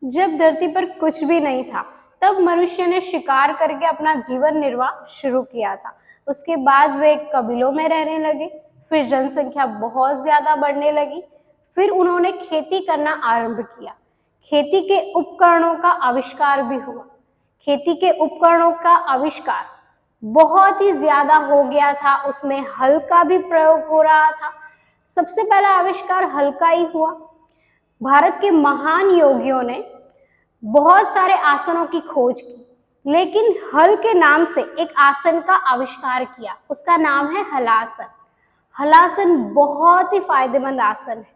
जब धरती पर कुछ भी नहीं था, तब मनुष्य ने शिकार करके अपना जीवन निर्वाह शुरू किया था। उसके बाद वे कबीलों में रहने लगे, फिर जनसंख्या बहुत ज्यादा बढ़ने लगी, फिर उन्होंने खेती करना आरंभ किया। खेती के उपकरणों का आविष्कार भी हुआ। खेती के उपकरणों का आविष्कार बहुत ही ज्यादा हो गया था, उसमें हल का भी प्रयोग हो रहा था। सबसे पहला आविष्कार हल का ही हुआ। भारत के महान योगियों ने बहुत सारे आसनों की खोज की, लेकिन हल के नाम से एक आसन का आविष्कार किया, उसका नाम है हलासन। हलासन बहुत ही फायदेमंद आसन है।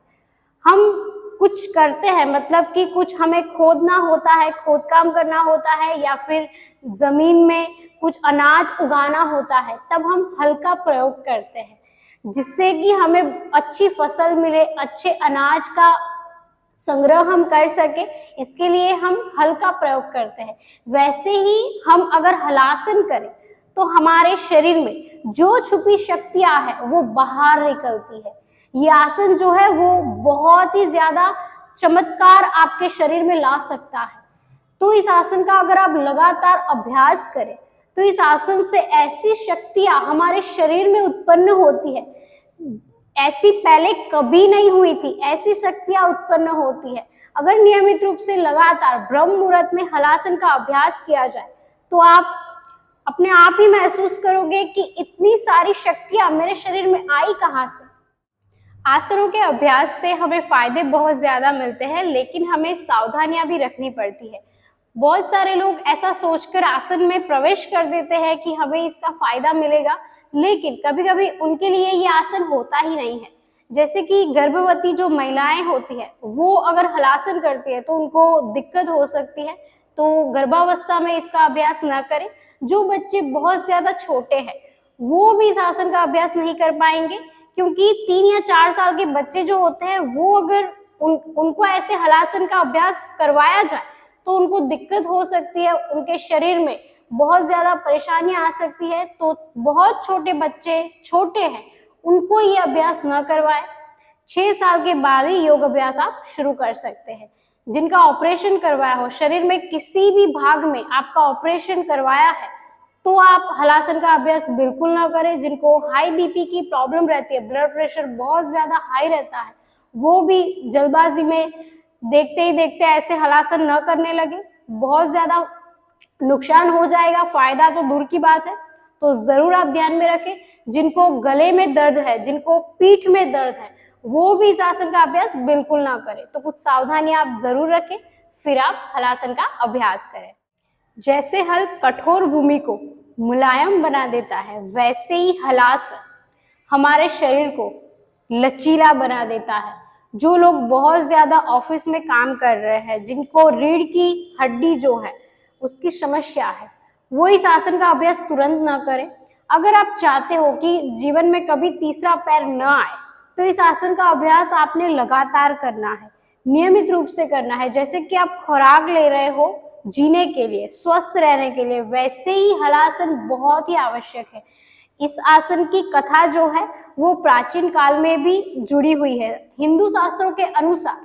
हम कुछ करते हैं, मतलब कि कुछ हमें खोदना होता है, खोद काम करना होता है, या फिर जमीन में कुछ अनाज उगाना होता है, तब हम हल का प्रयोग करते हैं, जिससे कि हमें अच्छी फसल मिले, अच्छे अनाज का संग्रह हम कर सके, इसके लिए हम हल का प्रयोग करते हैं। वैसे ही हम अगर हलासन करें तो हमारे शरीर में जो छुपी शक्तियां हैं वो बाहर निकलती है। ये आसन जो है वो बहुत ही ज्यादा चमत्कार आपके शरीर में ला सकता है। तो इस आसन का अगर आप लगातार अभ्यास करें तो इस आसन से ऐसी शक्तियां हमारे शरीर में उत्पन्न होती है, ऐसी पहले कभी नहीं हुई थी, ऐसी शक्तियां उत्पन्न होती है। अगर नियमित रूप से लगातार ब्रह्म मुहूर्त में हलासन का अभ्यास किया जाए तो आप अपने आप ही महसूस करोगे कि इतनी सारी शक्तियां मेरे शरीर में आई कहाँ से। आसनों के अभ्यास से हमें फायदे बहुत ज्यादा मिलते हैं, लेकिन हमें सावधानियां भी रखनी पड़ती है। बहुत सारे लोग ऐसा सोचकर आसन में प्रवेश कर देते हैं कि हमें इसका फायदा मिलेगा, लेकिन कभी कभी उनके लिए ये आसन होता ही नहीं है। जैसे कि गर्भवती जो महिलाएं होती है वो अगर हलासन करती है तो उनको दिक्कत हो सकती है, तो गर्भावस्था में इसका अभ्यास न करें। जो बच्चे बहुत ज्यादा छोटे हैं वो भी इस आसन का अभ्यास नहीं कर पाएंगे, क्योंकि 3 या 4 साल के बच्चे जो होते हैं वो अगर उनको ऐसे हलासन का अभ्यास करवाया जाए तो उनको दिक्कत हो सकती है, उनके शरीर में बहुत ज्यादा परेशानियां आ सकती है। तो बहुत छोटे बच्चे छोटे हैं उनको ये अभ्यास न करवाएं। 6 साल के बाद ही योग अभ्यास आप शुरू कर सकते हैं। जिनका ऑपरेशन करवाया हो, शरीर में किसी भी भाग में आपका ऑपरेशन करवाया है, तो आप हलासन का अभ्यास बिल्कुल ना करें। जिनको हाई बीपी की प्रॉब्लम रहती है, ब्लड प्रेशर बहुत ज्यादा हाई रहता है, वो भी जल्दबाजी में देखते ही देखते ऐसे हलासन न करने लगे, बहुत ज्यादा नुकसान हो जाएगा, फायदा तो दूर की बात है। तो जरूर आप ध्यान में रखें। जिनको गले में दर्द है, जिनको पीठ में दर्द है, वो भी इस आसन का अभ्यास बिल्कुल ना करें। तो कुछ सावधानियां आप जरूर रखें, फिर आप हलासन का अभ्यास करें। जैसे हल कठोर भूमि को मुलायम बना देता है, वैसे ही हलासन हमारे शरीर को लचीला बना देता है। जो लोग बहुत ज्यादा ऑफिस में काम कर रहे हैं, जिनको रीढ़ की हड्डी जो है उसकी समस्या है, वो इस आसन का अभ्यास तुरंत ना करें। अगर आप चाहते हो कि जीवन में कभी तीसरा पैर न आए, तो इस आसन का अभ्यास आपने लगातार करना है, नियमित रूप से करना है। जैसे कि आप खुराक ले रहे हो जीने के लिए, स्वस्थ रहने के लिए, वैसे ही हलासन बहुत ही आवश्यक है। इस आसन की कथा जो है वो प्राचीन काल में भी जुड़ी हुई है। हिंदू शास्त्रों के अनुसार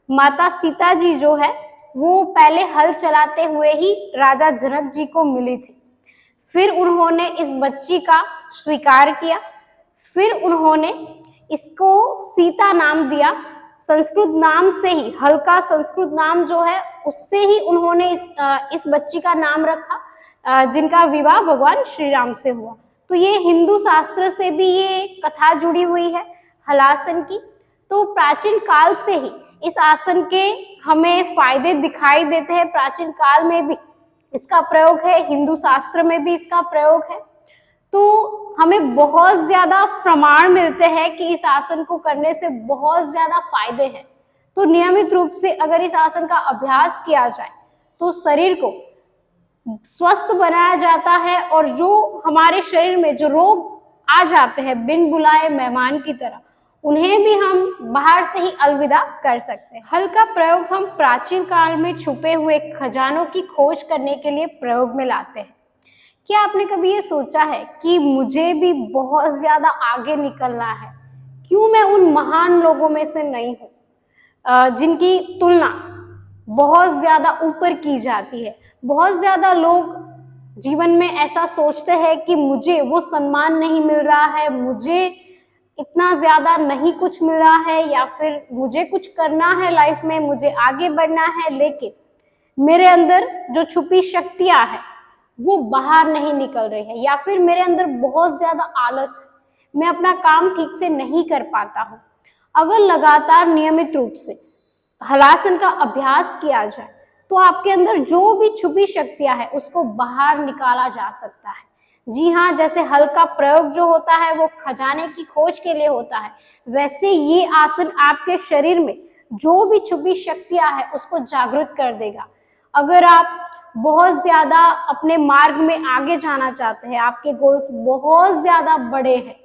माता सीता जी जो है वो पहले हल चलाते हुए ही राजा जनक जी को मिली थी। फिर उन्होंने इस बच्ची का स्वीकार किया, फिर उन्होंने इसको सीता नाम दिया। संस्कृत नाम से ही, हल का संस्कृत नाम जो है उससे ही उन्होंने इस बच्ची का नाम रखा, जिनका विवाह भगवान श्री राम से हुआ। तो ये हिंदू शास्त्र से भी ये कथा जुड़ी हुई है हलासन की। तो प्राचीन काल से ही इस आसन के हमें फायदे दिखाई देते हैं। प्राचीन काल में भी इसका प्रयोग है, हिंदू शास्त्र में भी इसका प्रयोग है। तो हमें बहुत ज्यादा प्रमाण मिलते हैं कि इस आसन को करने से बहुत ज्यादा फायदे हैं। तो नियमित रूप से अगर इस आसन का अभ्यास किया जाए तो शरीर को स्वस्थ बनाया जाता है, और जो हमारे शरीर में जो रोग आ जाते हैं बिन बुलाए मेहमान की तरह, उन्हें भी हम बाहर से ही अलविदा कर सकते हैं। हल का प्रयोग हम प्राचीन काल में छुपे हुए खजानों की खोज करने के लिए प्रयोग में लाते हैं। क्या आपने कभी ये सोचा है कि मुझे भी बहुत ज्यादा आगे निकलना है, क्यों मैं उन महान लोगों में से नहीं हूँ जिनकी तुलना बहुत ज्यादा ऊपर की जाती है। बहुत ज्यादा लोग जीवन में ऐसा सोचते हैं कि मुझे वो सम्मान नहीं मिल रहा है, मुझे इतना ज्यादा नहीं कुछ मिल रहा है, या फिर मुझे कुछ करना है लाइफ में, मुझे आगे बढ़ना है, लेकिन मेरे अंदर जो छुपी शक्तियां है वो बाहर नहीं निकल रही है, या फिर मेरे अंदर बहुत ज्यादा आलस है, मैं अपना काम ठीक से नहीं कर पाता हूँ। अगर लगातार नियमित रूप से हलासन का अभ्यास किया जाए तो आपके अंदर जो भी छुपी शक्तियां है उसको बाहर निकाला जा सकता है। जी हाँ, जैसे हल का प्रयोग जो होता है वो खजाने की खोज के लिए होता है, वैसे ये आसन आपके शरीर में जो भी छुपी शक्तियां है उसको जागृत कर देगा। अगर आप बहुत ज्यादा अपने मार्ग में आगे जाना चाहते हैं, आपके गोल्स बहुत ज्यादा बड़े हैं,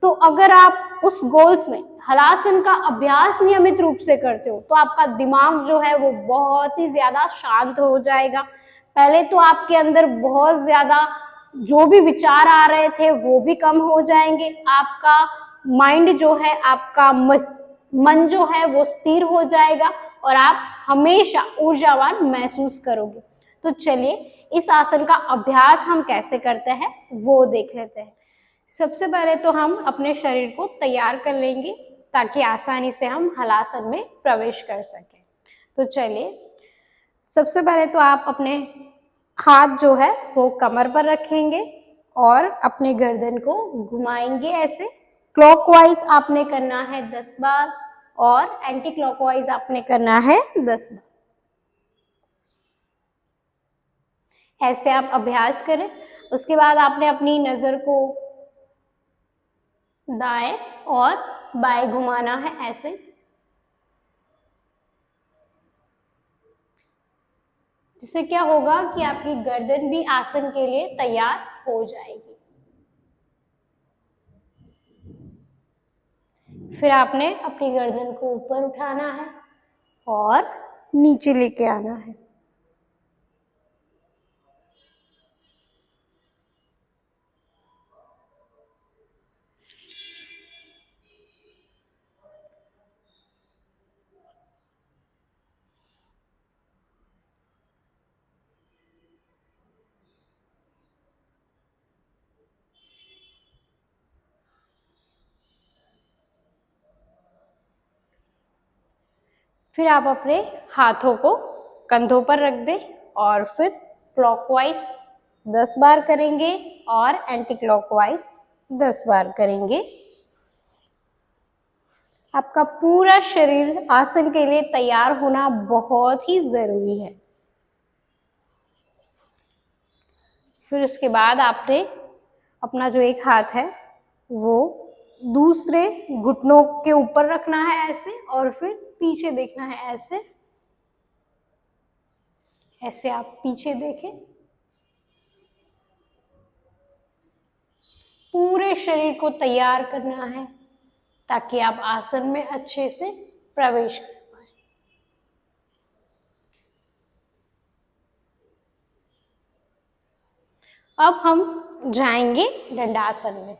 तो अगर आप उस गोल्स में हलासन का अभ्यास नियमित रूप से करते हो तो आपका दिमाग जो है वो बहुत ही ज्यादा शांत हो जाएगा। पहले तो आपके अंदर बहुत ज्यादा जो भी विचार आ रहे थे वो भी कम हो जाएंगे, आपका माइंड जो है, आपका मन जो है वो स्थिर हो जाएगा और आप हमेशा ऊर्जावान महसूस करोगे। तो चलिए इस आसन का अभ्यास हम कैसे करते हैं वो देख लेते हैं। सबसे पहले तो हम अपने शरीर को तैयार कर लेंगे ताकि आसानी से हम हलासन में प्रवेश कर सकें। तो चलिए, सबसे पहले तो आप अपने हाथ जो है वो कमर पर रखेंगे और अपने गर्दन को घुमाएंगे ऐसे। क्लॉकवाइज आपने करना है 10 बार और एंटी क्लॉकवाइज आपने करना है 10 बार। ऐसे आप अभ्यास करें। उसके बाद आपने अपनी नजर को दाएं और बाएं घुमाना है ऐसे। जिससे क्या होगा कि आपकी गर्दन भी आसन के लिए तैयार हो जाएगी। फिर आपने अपनी गर्दन को ऊपर उठाना है और नीचे लेके आना है। फिर आप अपने हाथों को कंधों पर रख दें और फिर क्लॉकवाइज 10 बार करेंगे और एंटी क्लॉकवाइज 10 बार करेंगे। आपका पूरा शरीर आसन के लिए तैयार होना बहुत ही जरूरी है। फिर उसके बाद आपने अपना जो एक हाथ है वो दूसरे घुटनों के ऊपर रखना है ऐसे, और फिर पीछे देखना है ऐसे। ऐसे आप पीछे देखें। पूरे शरीर को तैयार करना है ताकि आप आसन में अच्छे से प्रवेश कर पाए। अब हम जाएंगे दंडासन में।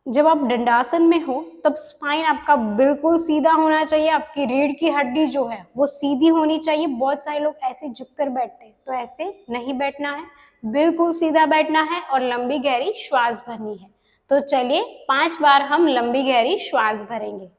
जब आप दंडासन में हो तब स्पाइन आपका बिल्कुल सीधा होना चाहिए, आपकी रीढ़ की हड्डी जो है वो सीधी होनी चाहिए। बहुत सारे लोग ऐसे झुककर बैठते हैं, तो ऐसे नहीं बैठना है, बिल्कुल सीधा बैठना है और लंबी गहरी श्वास भरनी है। तो चलिए 5 बार हम लंबी गहरी श्वास भरेंगे।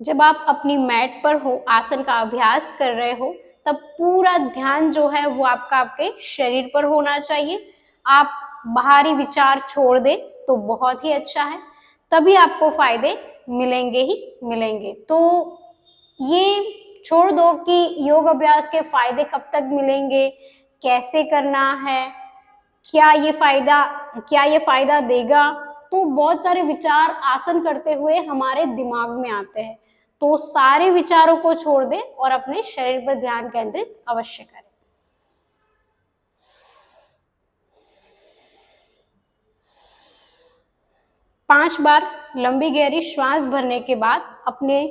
जब आप अपनी मैट पर हो, आसन का अभ्यास कर रहे हो, तब पूरा ध्यान जो है वो आपके शरीर पर होना चाहिए। आप बाहरी विचार छोड़ दें तो बहुत ही अच्छा है, तभी आपको फायदे मिलेंगे ही मिलेंगे। तो ये छोड़ दो कि योग अभ्यास के फायदे कब तक मिलेंगे, कैसे करना है, क्या ये फायदा देगा। तो बहुत सारे विचार आसन करते हुए हमारे दिमाग में आते हैं, तो सारे विचारों को छोड़ दें और अपने शरीर पर ध्यान केंद्रित अवश्य करें। पांच बार लंबी गहरी श्वास भरने के बाद अपने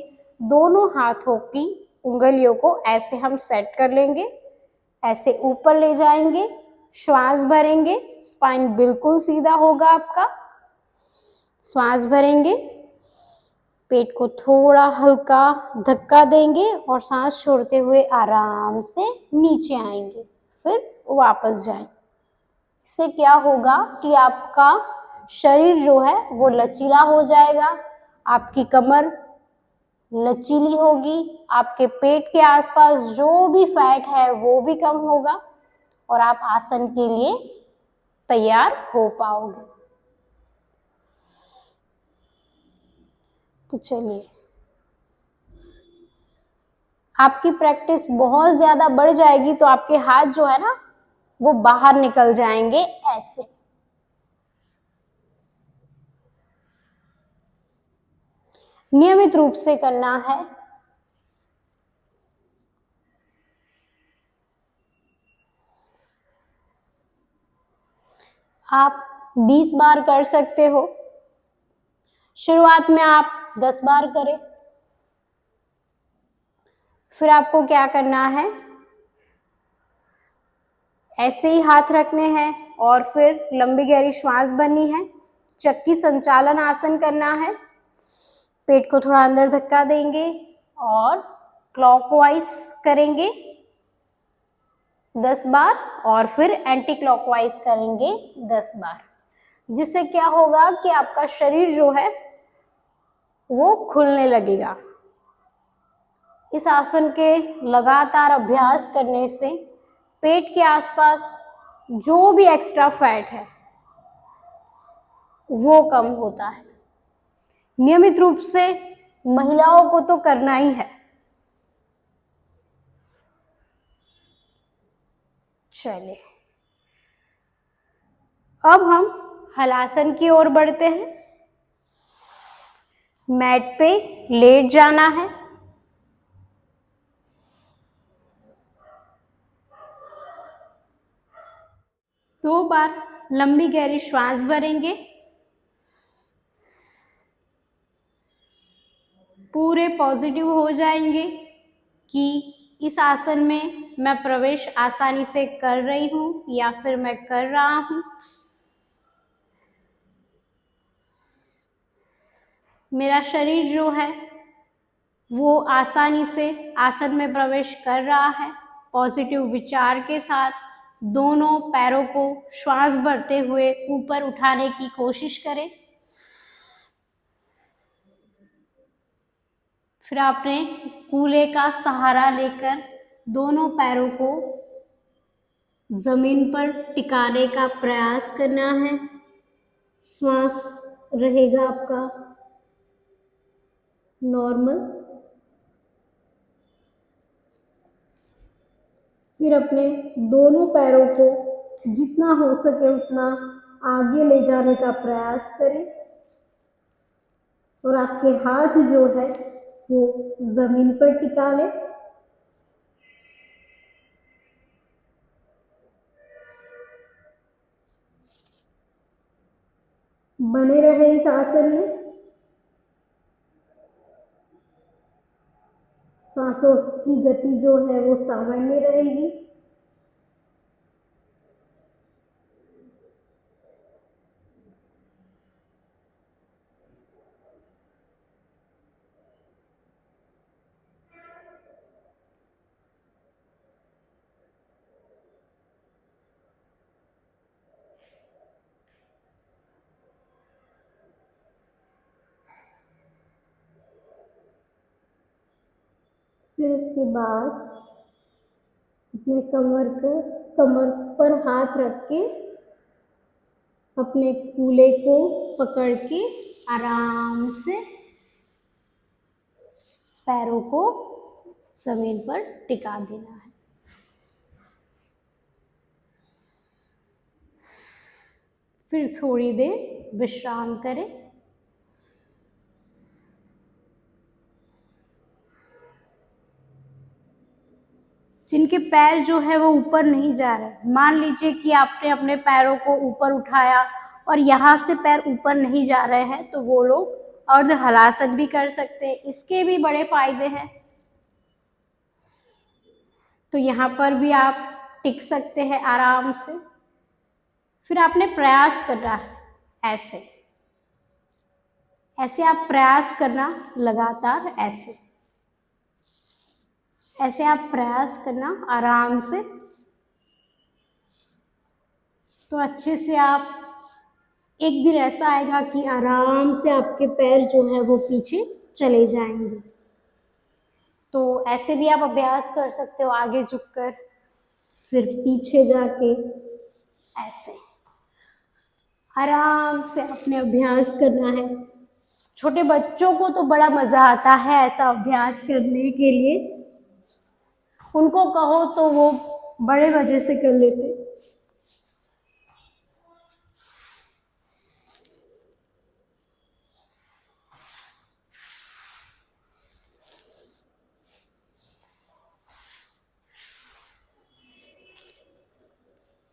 दोनों हाथों की उंगलियों को ऐसे हम सेट कर लेंगे, ऐसे ऊपर ले जाएंगे, श्वास भरेंगे, स्पाइन बिल्कुल सीधा होगा आपका। श्वास भरेंगे, पेट को थोड़ा हल्का धक्का देंगे और सांस छोड़ते हुए आराम से नीचे आएंगे, फिर वापस जाएं। इससे क्या होगा कि आपका शरीर जो है वो लचीला हो जाएगा, आपकी कमर लचीली होगी, आपके पेट के आसपास जो भी फैट है वो भी कम होगा और आप आसन के लिए तैयार हो पाओगे। तो चलिए, आपकी प्रैक्टिस बहुत ज्यादा बढ़ जाएगी तो आपके हाथ जो है ना वो बाहर निकल जाएंगे ऐसे। नियमित रूप से करना है। आप 20 बार कर सकते हो। शुरुआत में आप 10 बार करें। फिर आपको क्या करना है, ऐसे ही हाथ रखने हैं और फिर लंबी गहरी श्वास भरनी है। चक्की संचालन आसन करना है। पेट को थोड़ा अंदर धक्का देंगे और क्लॉकवाइज करेंगे 10 बार और फिर एंटी क्लॉकवाइज करेंगे 10 बार। जिससे क्या होगा कि आपका शरीर जो है वो खुलने लगेगा। इस आसन के लगातार अभ्यास करने से पेट के आसपास जो भी एक्स्ट्रा फैट है वो कम होता है। नियमित रूप से महिलाओं को तो करना ही है। चलिए, अब हम हलासन की ओर बढ़ते हैं। मैट पे लेट जाना है। दो बार लंबी गहरी श्वास भरेंगे। पूरे पॉजिटिव हो जाएंगे कि इस आसन में मैं प्रवेश आसानी से कर रही हूँ या फिर मैं कर रहा हूँ। मेरा शरीर जो है वो आसानी से आसन में प्रवेश कर रहा है। पॉजिटिव विचार के साथ दोनों पैरों को श्वास भरते हुए ऊपर उठाने की कोशिश करें। फिर आपने कूल्हे का सहारा लेकर दोनों पैरों को जमीन पर टिकाने का प्रयास करना है। श्वास रहेगा आपका नॉर्मल। फिर अपने दोनों पैरों को जितना हो सके उतना आगे ले जाने का प्रयास करें और आपके हाथ जो है वो जमीन पर टिका लें। बने रहे इस आसन में। सांसों की गति जो है वो सामान्य रहेगी। फिर उसके बाद अपने कमर पर हाथ रख के अपने कूल्हे को पकड़ के आराम से पैरों को जमीन पर टिका देना है। फिर थोड़ी देर विश्राम करें। जिनके पैर जो है वो ऊपर नहीं जा रहे, मान लीजिए कि आपने अपने पैरों को ऊपर उठाया और यहाँ से पैर ऊपर नहीं जा रहे हैं तो वो लोग अर्ध हलासन भी कर सकते हैं। इसके भी बड़े फायदे हैं। तो यहाँ पर भी आप टिक सकते हैं आराम से। फिर आपने प्रयास करना है ऐसे। ऐसे आप प्रयास करना लगातार, ऐसे आप प्रयास करना आराम से। तो अच्छे से आप, एक दिन ऐसा आएगा कि आराम से आपके पैर जो है वो पीछे चले जाएंगे। तो ऐसे भी आप अभ्यास कर सकते हो, आगे झुककर फिर पीछे जाके, ऐसे आराम से अपने अभ्यास करना है। छोटे बच्चों को तो बड़ा मजा आता है ऐसा अभ्यास करने के लिए, उनको कहो तो वो बड़े मजे से कर लेते।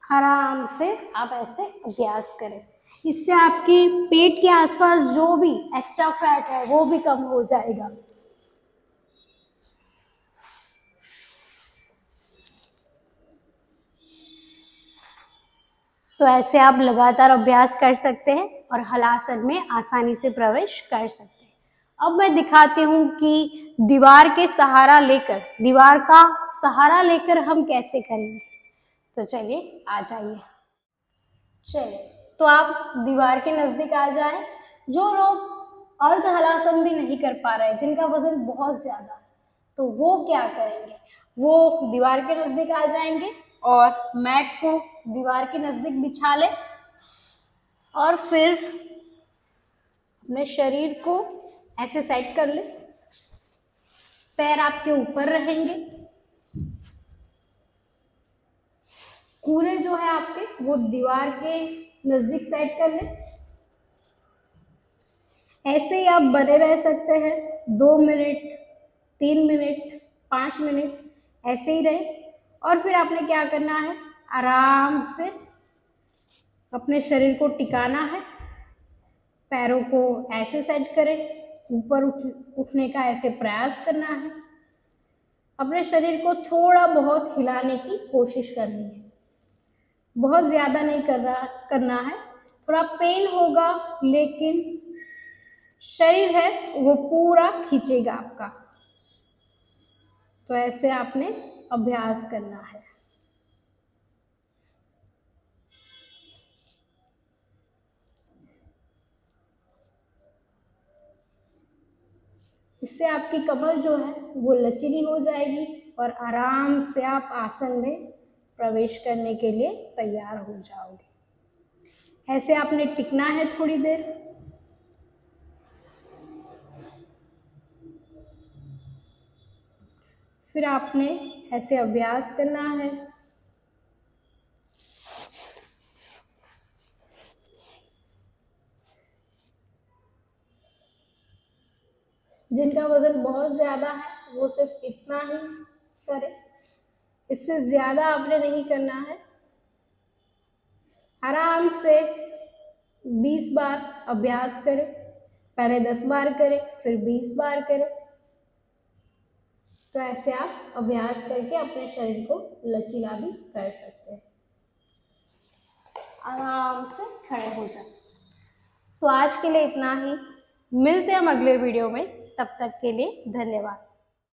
आराम से आप ऐसे अभ्यास करें, इससे आपके पेट के आसपास जो भी एक्स्ट्रा फैट है वो भी कम हो जाएगा। तो ऐसे आप लगातार अभ्यास कर सकते हैं और हलासन में आसानी से प्रवेश कर सकते हैं। अब मैं दिखाती हूँ कि दीवार के सहारा लेकर, दीवार का सहारा लेकर हम कैसे करेंगे। तो चलिए आ जाइए। चलिए, तो आप दीवार के नजदीक आ जाएं। जो लोग अर्ध हलासन भी नहीं कर पा रहे, जिनका वजन बहुत ज्यादा, तो वो क्या करेंगे, वो दीवार के नजदीक आ जाएंगे और मैट को दीवार के नजदीक बिछा ले और फिर अपने शरीर को ऐसे सेट कर ले। पैर आपके ऊपर रहेंगे, कूल्हे जो है आपके वो दीवार के नजदीक सेट कर ले। ऐसे ही आप बने रह सकते हैं 2 मिनट, 3 मिनट, 5 मिनट, ऐसे ही रहे। और फिर आपने क्या करना है, आराम से अपने शरीर को टिकाना है, पैरों को ऐसे सेट करें, ऊपर उठने का ऐसे प्रयास करना है, अपने शरीर को थोड़ा बहुत हिलाने की कोशिश करनी है, बहुत ज्यादा नहीं करना है। थोड़ा पेन होगा लेकिन शरीर है वो पूरा खींचेगा आपका। तो ऐसे आपने अभ्यास करना है। इससे आपकी कमर जो है वो लचीली हो जाएगी और आराम से आप आसन में प्रवेश करने के लिए तैयार हो जाओगे। ऐसे आपने टिकना है थोड़ी देर। फिर आपने ऐसे अभ्यास करना है। जिनका वजन बहुत ज्यादा है वो सिर्फ इतना ही करे, इससे ज्यादा आपने नहीं करना है। आराम से 20 बार अभ्यास करें, पहले 10 बार करें फिर 20 बार करें। तो ऐसे आप अभ्यास करके अपने शरीर को लचीला भी कर सकते हैं। आराम से खड़े हो जाए। तो आज के लिए इतना ही, मिलते हैं हम अगले वीडियो में, तब तक के लिए धन्यवाद।